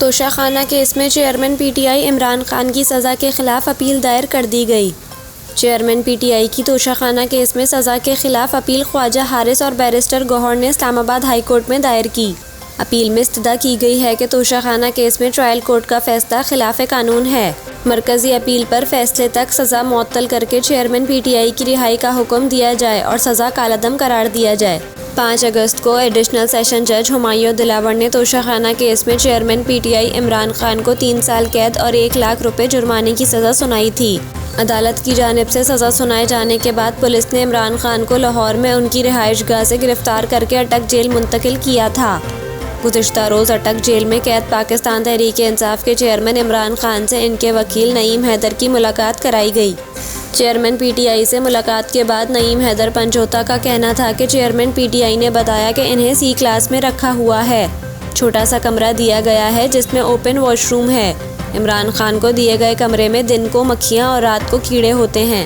Toshakhana case में chairman PTI Imran Khan की सज़ा के खिलाफ अपील दायर कर दी गई। चेयरमैन पीटीआई की तोशाखाना केस में सज़ा के खिलाफ अपील ख्वाजा हारिस और बैरिस्टर गौहर ने इस्लामाबाद हाई कोर्ट में दायर की। अपील में इस्तदा की गई है कि तोशाखाना केस में ट्रायल कोर्ट का फैसला खिलाफ कानून है। मरकजी अपील पर फैसले तक सज़ा मुअत्तल करके चेयरमैन पीटीआई की रिहाई का हुक्म दिया जाए और सज़ा कालअदम करार दिया जाए। 5 अगस्त को एडिशनल सेशन जज हुमायूं दिलावर ने तोशाखाना केस में चेयरमैन पीटीआई इमरान खान को 3 साल कैद और 1 लाख रुपए जुर्माने की सज़ा सुनाई थी। अदालत की जानिब से सज़ा सुनाए जाने के बाद पुलिस ने इमरान खान को लाहौर में उनकी रिहाइशगाह से गिरफ्तार करके अटक जेल मुंतकिल किया था। गुज़िश्ता रोज़ अटक जेल में कैद पाकिस्तान तहरीक इंसाफ के चेयरमैन इमरान खान से इनके वकील नईम हैदर की मुलाकात कराई गई। चेयरमैन पीटीआई से मुलाकात के बाद नईम हैदर पंजोता का कहना था कि चेयरमैन पीटीआई ने बताया कि इन्हें C क्लास में रखा हुआ है। छोटा सा कमरा दिया गया है जिसमें ओपन वॉशरूम है। इमरान खान को दिए गए कमरे में दिन को मक्खियां और रात को कीड़े होते हैं।